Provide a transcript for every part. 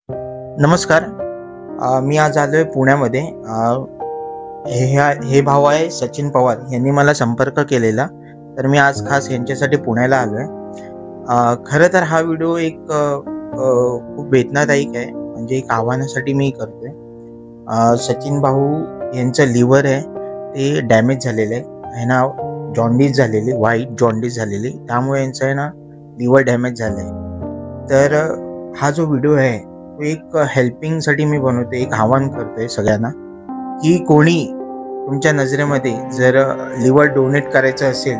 नमस्कार. मी आज आलो आहे पुण्यामध्ये. हे भाऊ आहे सचिन पवार, यांनी मला संपर्क केलेला, तर मी आज खास यांच्यासाठी पुण्याला आलो आहे. खरं तर हा व्हिडिओ एक खूप वेदनादायक आहे, म्हणजे एक आव्हानासाठी मी करतोय. सचिन भाऊ यांचं लिव्हर आहे ते डॅमेज झालेलं आहे ना, जॉन्डिस झालेली, व्हाईट जॉन्डिस झालेली, त्यामुळे यांचं आहे ना लिव्हर डॅमेज झालं आहे. तर हा जो व्हिडिओ आहे तो एक हेल्पिंगसाठी मी बनवते, एक आवाहन करतोय सगळ्यांना की कोणी तुमच्या नजरेमध्ये जर लिव्हर डोनेट करायचं असेल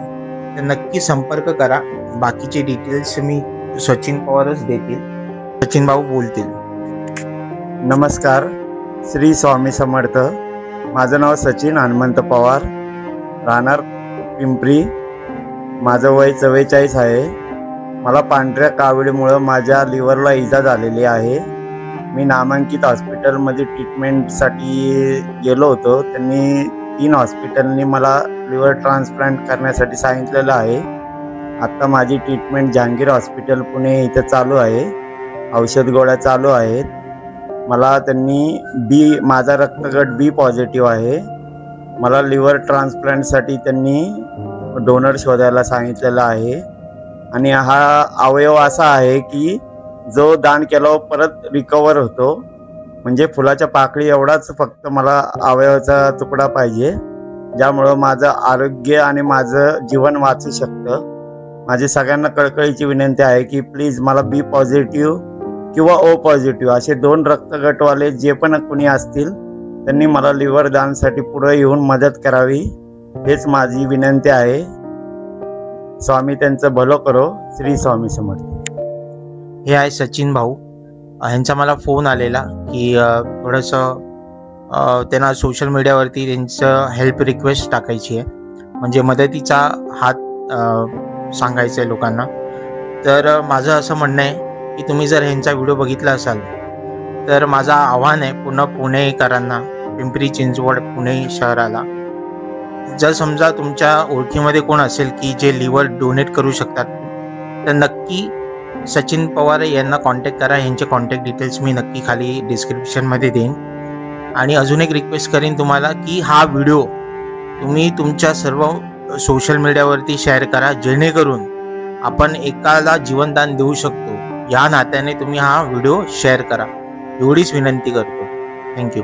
तर नक्की संपर्क करा. बाकीचे डिटेल्स मी सचिन पवारच देतील, सचिन भाऊ बोलतील. नमस्कार, श्री स्वामी समर्थ. माझं नाव सचिन हनुमंत पवार, राहणार पिंपरी. माझं वय 44 आहे. मला पांढऱ्या कावळीमुळं माझ्या लिव्हरला इजा झालेली आहे. मी नामांकित हॉस्पिटलमध्ये ट्रीटमेंटसाठी गेलो होतो. त्यांनी 3 हॉस्पिटलनी मला लिव्हर ट्रान्सप्लांट करण्यासाठी सांगितलेलं आहे. आत्ता माझी ट्रीटमेंट जहांगीर हॉस्पिटल पुणे इथे चालू आहे. औषध गोळ्या चालू आहेत. मला त्यांनी माझा रक्तगट बी पॉझिटिव्ह आहे. मला लिव्हर ट्रान्सप्लांटसाठी त्यांनी डोनर शोधायला सांगितलेलं आहे. आणि हा अवयव असा आहे की जो दान केल्यावर परत रिकवर होतो. म्हणजे फुलाच्या पाकळी एवढाच फक्त मला अवयवाचा तुकडा पाहिजे, ज्यामुळं माझं आरोग्य आणि माझं जीवन वाचू शकतं. माझी सगळ्यांना कळकळीची विनंती आहे की प्लीज मला बी पॉझिटिव्ह किंवा ओ पॉझिटिव्ह असे 2 रक्तगटवाले जे पण कोणी असतील त्यांनी मला लिव्हर दानसाठी पुढे येऊन मदत करावी, हेच माझी विनंती आहे. स्वामी त्यांचं भलं करो. श्री स्वामी समर्थ. हे आहे सचिन भाऊ. ह्यांचा मला फोन आलेला की थोडंसं त्यांना सोशल मीडियावरती त्यांचं हेल्प रिक्वेस्ट टाकायची आहे, म्हणजे मदतीचा हात सांगायचा आहे लोकांना. तर माझं असं म्हणणं आहे की तुम्ही जर ह्यांचा व्हिडिओ बघितला असाल तर माझं आव्हान आहे पुन्हा पुणेकरांना, पिंपरी चिंचवड पुणे शहराला, जर समजा तुमच्या ओळखीमध्ये कोण असेल की जे लिव्हर डोनेट करू शकतात तर नक्की सचिन पवार यांना कॉन्टॅक्ट करा. यांचे कॉन्टॅक्ट डिटेल्स मी नक्की खाली डिस्क्रिप्शनमध्ये देईन. आणि अजून एक रिक्वेस्ट करीन तुम्हाला की हा व्हिडिओ तुम्ही तुमच्या सर्व सोशल मीडियावरती शेअर करा, जेणेकरून आपण एकाला जीवनदान देऊ शकतो. या नात्याने तुम्ही हा व्हिडिओ शेअर करा, एवढीच विनंती करतो. थँक्यू.